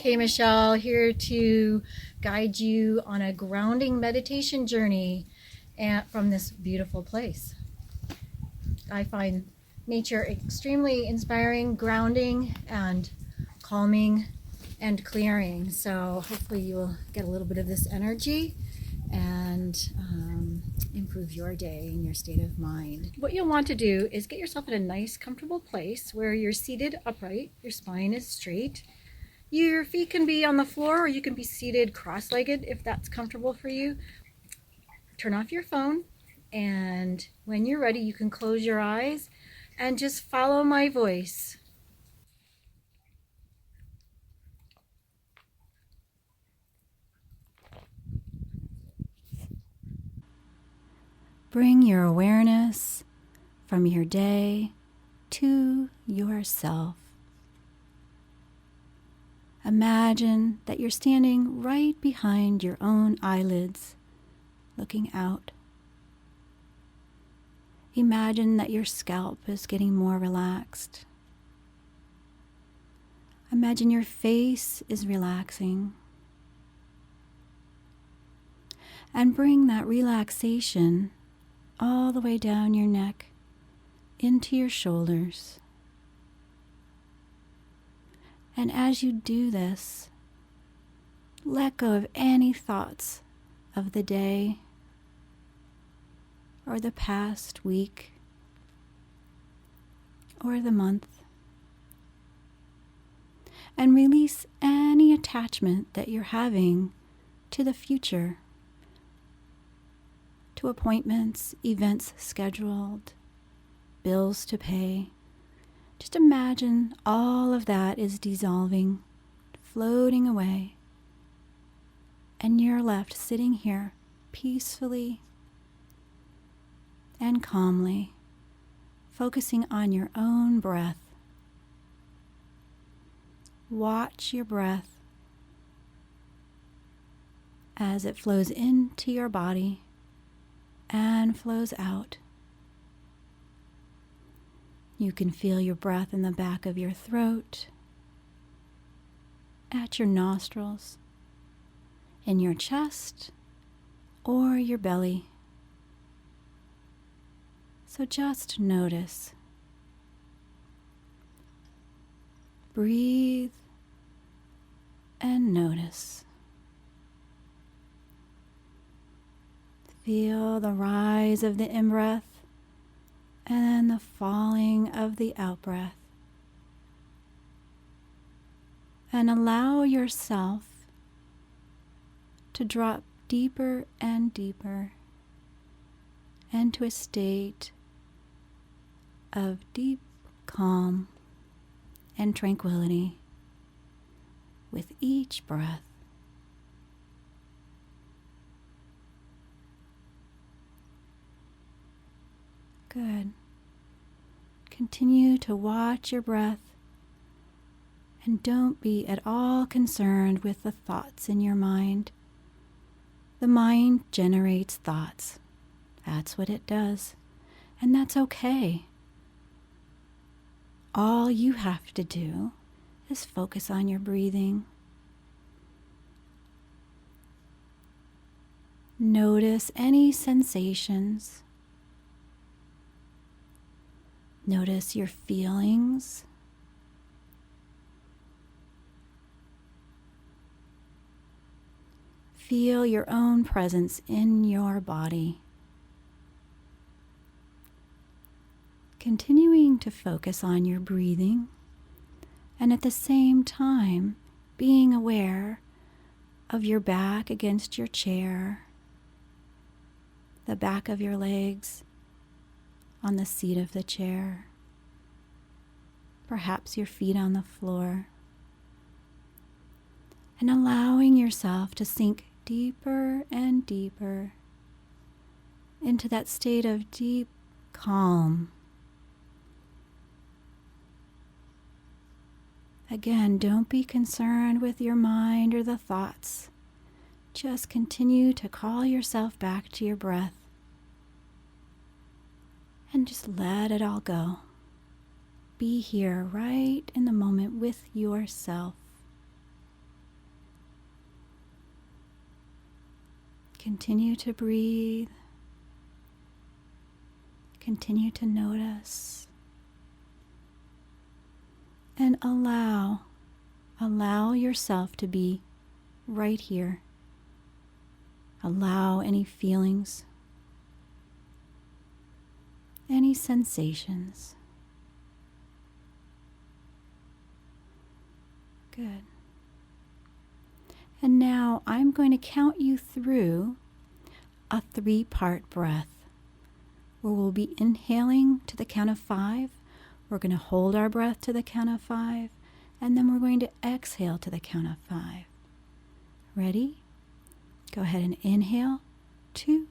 Kaye Michelle, here to guide you on a grounding meditation journey from this beautiful place. I find nature extremely inspiring, grounding, and calming and clearing. So hopefully you will get a little bit of this energy and improve your day and your state of mind. What you'll want to do is get yourself in a nice, comfortable place where you're seated upright, your spine is straight. Your feet can be on the floor, or you can be seated cross-legged if that's comfortable for you. Turn off your phone, and when you're ready, you can close your eyes and just follow my voice. Bring your awareness from your day to yourself. Imagine that you're standing right behind your own eyelids, looking out. Imagine that your scalp is getting more relaxed. Imagine your face is relaxing. And bring that relaxation all the way down your neck into your shoulders. And as you do this, let go of any thoughts of the day or the past week or the month, and release any attachment that you're having to the future, to appointments, events scheduled, bills to pay. Just imagine all of that is dissolving, floating away, and you're left sitting here peacefully and calmly, focusing on your own breath. Watch your breath as it flows into your body and flows out. You can feel your breath in the back of your throat, at your nostrils, in your chest, or your belly. So just notice. Breathe and notice. Feel the rise of the in-breath and the falling of the out-breath. And allow yourself to drop deeper and deeper into a state of deep calm and tranquility with each breath. Good. Continue to watch your breath and don't be at all concerned with the thoughts in your mind. The mind generates thoughts. That's what it does, and that's okay. All you have to do is focus on your breathing. Notice any sensations. Notice your feelings. Feel your own presence in your body. Continuing to focus on your breathing, and at the same time being aware of your back against your chair, the back of your legs on the seat of the chair, perhaps your feet on the floor, and allowing yourself to sink deeper and deeper into that state of deep calm. Again, don't be concerned with your mind or the thoughts. Just continue to call yourself back to your breath. And just let it all go. Be here right in the moment with yourself. Continue to breathe. Continue to notice. And allow yourself to be right here. Allow any feelings, any sensations. Good. And now I'm going to count you through a 3-part breath where we'll be inhaling to the count of 5. We're going to hold our breath to the count of 5, and then we're going to exhale to the count of 5. Ready? Go ahead and inhale. 2,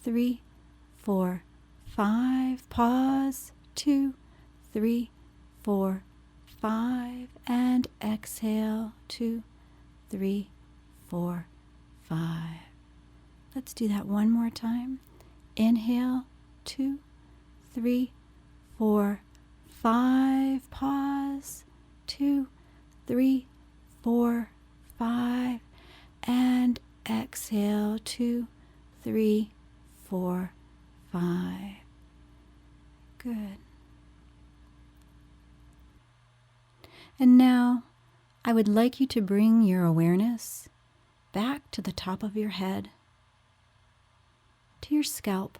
3, 4, 5. Pause. 2, 3, 4, 5. And exhale. 2, 3, 4, 5. Let's do that one more time. Inhale. 2, 3, 4, 5. Pause. 2, 3, 4, 5. And exhale. 2, 3, 4, 5. Good. And now I would like you to bring your awareness back to the top of your head, to your scalp,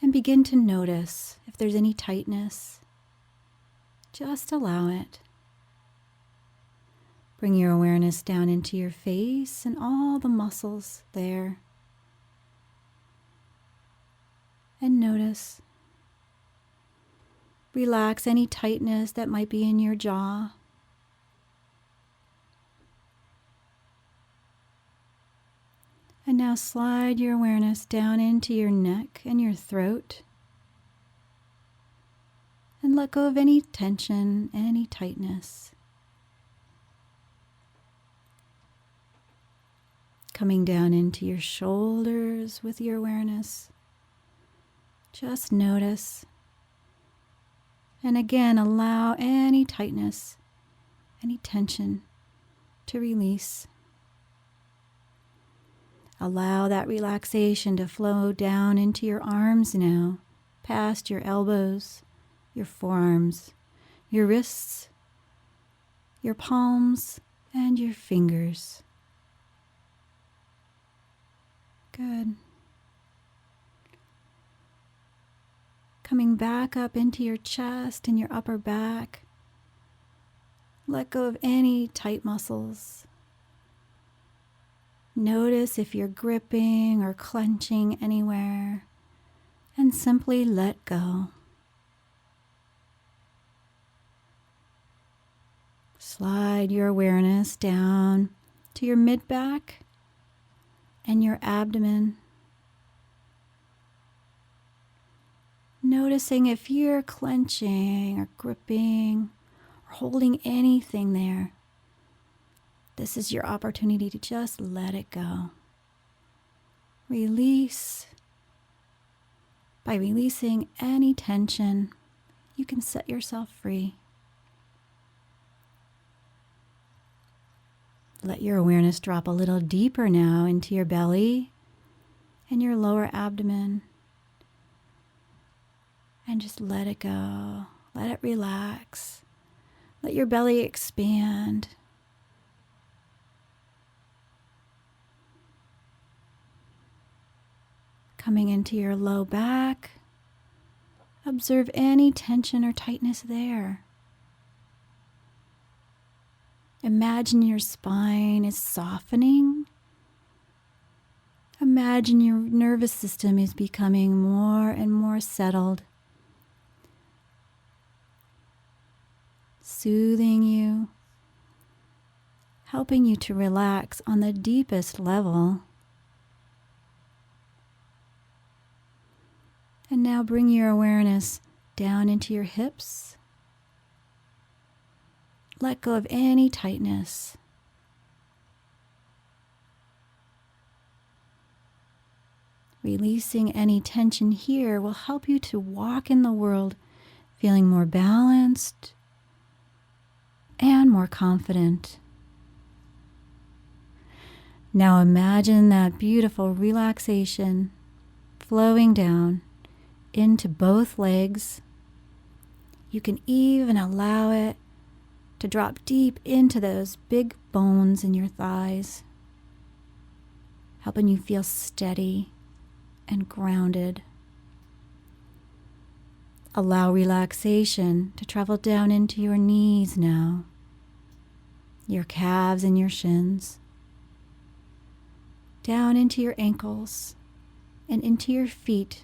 and begin to notice if there's any tightness. Just allow it. Bring your awareness down into your face and all the muscles there. And notice. Relax any tightness that might be in your jaw. And now slide your awareness down into your neck and your throat. And let go of any tension, any tightness. Coming down into your shoulders with your awareness. Just notice. And again, allow any tightness, any tension to release. Allow that relaxation to flow down into your arms now, past your elbows, your forearms, your wrists, your palms, and your fingers. Good. Coming back up into your chest and your upper back. Let go of any tight muscles. Notice if you're gripping or clenching anywhere, and simply let go. Slide your awareness down to your mid-back and your abdomen. Noticing if you're clenching or gripping or holding anything there. This is your opportunity to just let it go. Release. By releasing any tension, you can set yourself free. Let your awareness drop a little deeper now into your belly and your lower abdomen. And just let it go. Let it relax. Let your belly expand. Coming into your low back, observe any tension or tightness there. Imagine your spine is softening. Imagine your nervous system is becoming more and more settled, soothing you, helping you to relax on the deepest level. And now bring your awareness down into your hips. Let go of any tightness. Releasing any tension here will help you to walk in the world feeling more balanced and more confident. Now imagine that beautiful relaxation flowing down into both legs. You can even allow it to drop deep into those big bones in your thighs, helping you feel steady and grounded. Allow relaxation to travel down into your knees now, your calves and your shins, down into your ankles and into your feet,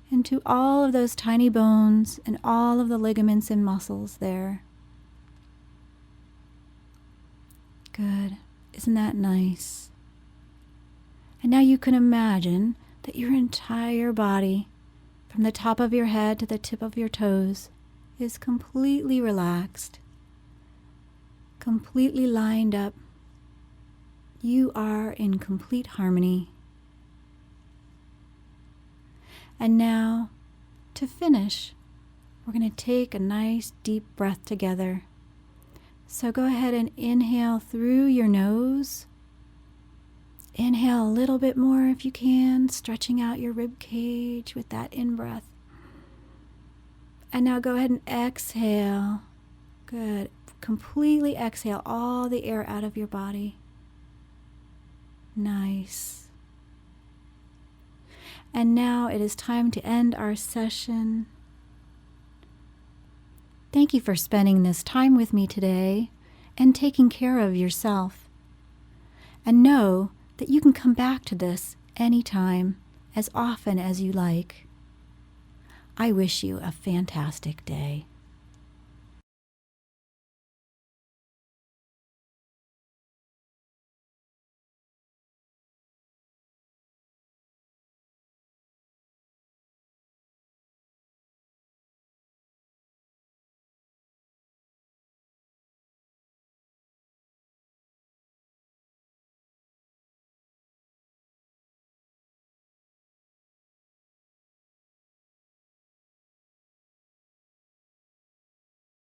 into all of those tiny bones and all of the ligaments and muscles there. Good. Isn't that nice? And now you can imagine that your entire body, from the top of your head to the tip of your toes, is completely relaxed, completely lined up. You are in complete harmony. And now, to finish, we're going to take a nice deep breath together. So go ahead and inhale through your nose. Inhale a little bit more if you can, stretching out your rib cage with that in-breath. And now go ahead and exhale. Good. Completely exhale all the air out of your body. Nice. And now it is time to end our session. Thank you for spending this time with me today and taking care of yourself. And know that you can come back to this anytime, as often as you like. I wish you a fantastic day.